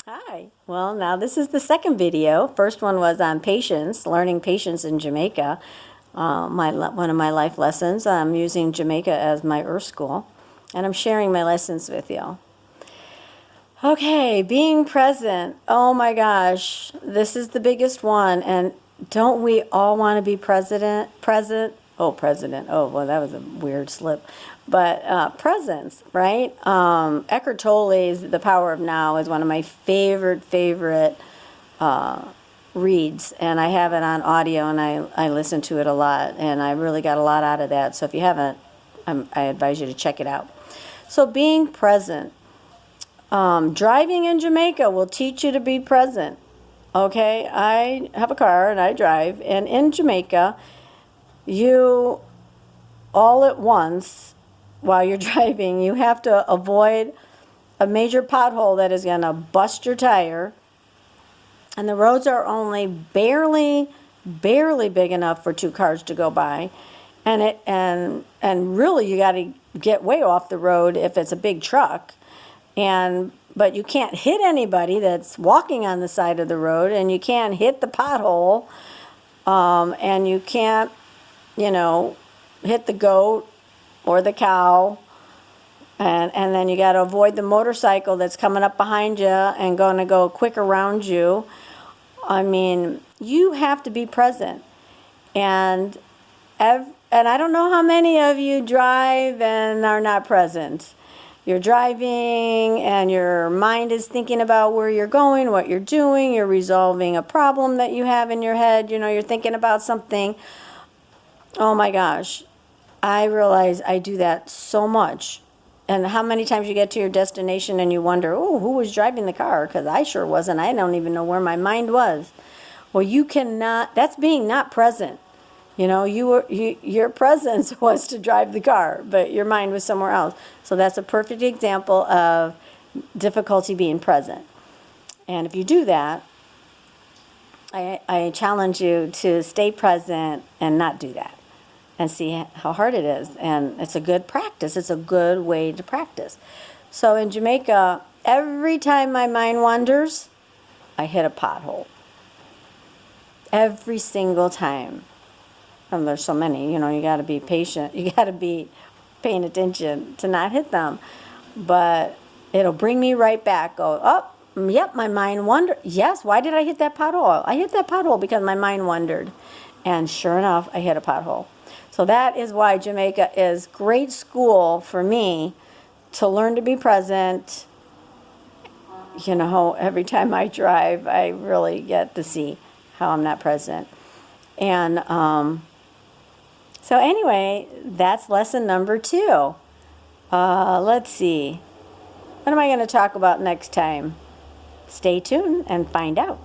Hi. Well, now this is the second video. First one was on patience, learning patience in Jamaica. One of my life lessons. I'm using Jamaica as my Earth school, and I'm sharing my lessons with you. Okay, being present. Oh my gosh, this is the biggest one. And don't we all want to be present? President. Oh, well, that was a weird slip. But presence, right? Eckhart Tolle's The Power of Now is one of my favorite reads, and I have it on audio, and I listen to it a lot, and I really got a lot out of that. So if you haven't, I advise you to check it out. So being present. Driving in Jamaica will teach you to be present. Okay, I have a car and I drive, and in Jamaica, you all at once, while you're driving, you have to avoid a major pothole that is going to bust your tire. And the roads are only barely big enough for two cars to go by. And really you got to get way off the road if it's a big truck. But you can't hit anybody that's walking on the side of the road, and you can't hit the pothole, and you can't, hit the goat or the cow, and then you got to avoid the motorcycle that's coming up behind you and going to go quick around you. I mean, you have to be present, and I don't know how many of you drive and are not present. You're driving and your mind is thinking about where you're going, what you're doing. You're resolving a problem that you have in your head. You're thinking about something. Oh my gosh. I realize I do that so much. And how many times you get to your destination and you wonder, oh, who was driving the car? Because I sure wasn't. I don't even know where my mind was. Well, you cannot, that's being not present. Your presence was to drive the car, but your mind was somewhere else. So that's a perfect example of difficulty being present. And if you do that, I challenge you to stay present and not do that, and see how hard it is. And it's a good practice. It's a good way to practice. So in Jamaica, every time my mind wanders, I hit a pothole. Every single time. And there's so many, you got to be patient. You got to be paying attention to not hit them. But it'll bring me right back. Go, oh, yep, my mind wandered. Yes, why did I hit that pothole? I hit that pothole because my mind wandered. And sure enough, I hit a pothole. So that is why Jamaica is great school for me to learn to be present. Every time I drive, I really get to see how I'm not present. And so anyway, that's lesson number 2. Let's see. What am I going to talk about next time? Stay tuned and find out.